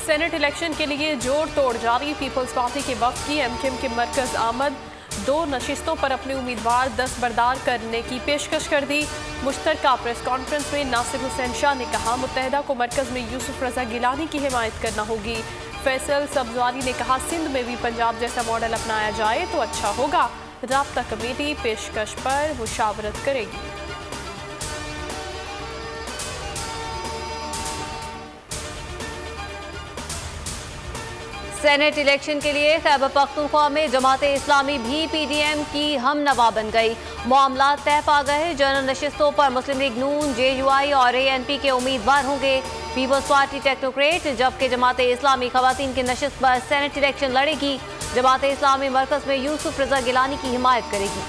Senate election के लिए जोड़ तोड़ जारी। पीपल्स पार्टी के वक्त की एमकेएम के मरकज आमद 2 नशिस्तों पर अपने उम्मीदवार दस्तबरदार करने की पेशकश कर दी। मुश्तरका प्रेस कॉन्फ्रेंस में नासिर हुसैन शाह ने कहा, मुत्तहिदा को मरकज में यूसुफ रजा गिलानी की हिमायत करना होगी। फैसल सब्जवारी ने कहा, सिंध में भी पंजाब जैसा मॉडल अपनाया जाए तो अच्छा होगा। राब्ता कमेटी पेशकश पर मुशावरत करेगी। सेनेट इलेक्शन के लिए खैबर पख्तूनख्वा में जमाते इस्लामी भी पीडीएम की हमनवा बन गई। मामला तय पा गए। जनरल नशिस्तों पर मुस्लिम लीग नून, जेयूआई और एएनपी के उम्मीदवार होंगे। पीपल्स पार्टी टेक्नोक्रेट, जबकि जमाते इस्लामी खवातीन की नशिस्त पर सेनेट इलेक्शन लड़ेगी। जमाते इस्लामी मरकज में यूसुफ रजा गिलानी की हिमायत करेगी।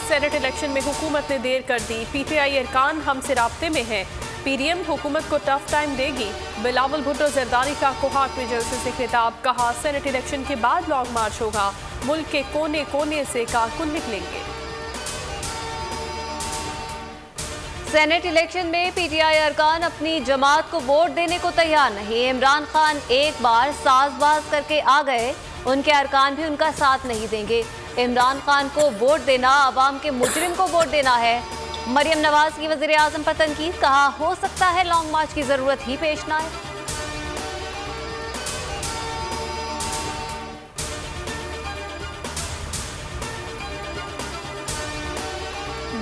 सेनेट इलेक्शन में हुकूमत ने देर कर दी। पीटीआई अरकान हमसे राब्ते में है। पीडीएम हुकूमत को टफ टाइम देगी। बिलावल भुट्टो जरदारी का कोहाट में जलसे से खिताब। कहा, सेनेट इलेक्शन के बाद लॉन्ग मार्च होगा। मुल्क के कोने कोने से कारकुन निकलेंगे। सेनेट इलेक्शन में पीटीआई अरकान अपनी जमात को वोट देने को तैयार नहीं। इमरान खान एक बार साजबाज करके आ गए, उनके अरकान भी उनका साथ नहीं देंगे। इमरान खान को वोट देना अवाम के मुजरिम को वोट देना है। मरियम नवाज की वज़ीर आज़म पर तनकीद। कहा, हो सकता है लॉन्ग मार्च की जरूरत ही पेश ना आए।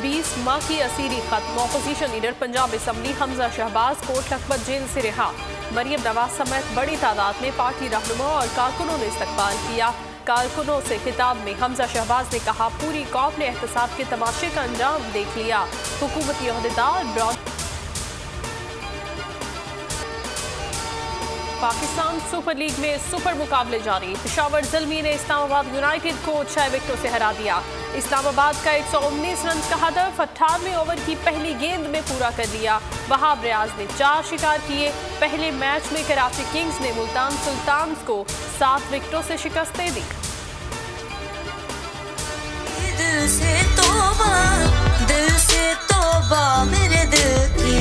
20 माह की असीरी खत्म। Opposition leader Punjab assembly Hamza Shahbaz Kot Lakhpat jail से रिहा। मरियम नवाज समेत बड़ी तादाद में पार्टी रहनुमा और कारकुनों ने इस्तकबाल किया। कारकुनों से खिताब में हमजा शहबाज ने कहा, पूरी कौम ने एहतसाब के तमाशे का अंजाम देख लिया। हुकूमती ओहदेदार पाकिस्तान सुपर लीग में सुपर मुकाबले जारी। पेशावर ज़ल्मी ने इस्लामाबाद यूनाइटेड को 6 विकेटों से हरा दिया। इस्लामाबाद का 119 रन का हदफ 98 ओवर की पहली गेंद में पूरा कर लिया। वहाब रियाज ने 4 शिकार किए। पहले मैच में कराची किंग्स ने मुल्तान सुल्तान्स को 7 विकेटों से शिकस्त दे दी। दिल से तौबा मेरे दिल की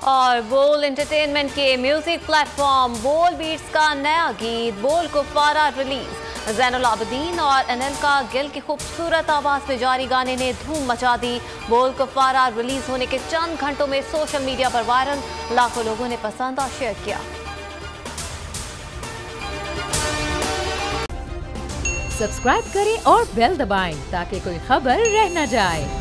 और बोल एंटरटेनमेंट के म्यूजिक प्लेटफॉर्म बोल बीट्स का नया गीत बोल कुफारा रिलीज। ज़ैनुल आबिदीन और अनिका गिल की खूबसूरत आवाज में जारी गाने ने धूम मचा दी। बोल कुफारा रिलीज होने के चंद घंटों में सोशल मीडिया पर वायरल, लाखों लोगों ने पसंद और शेयर किया। सब्सक्राइब करें और बेल दबाएं ताकि कोई खबर रह न जाए।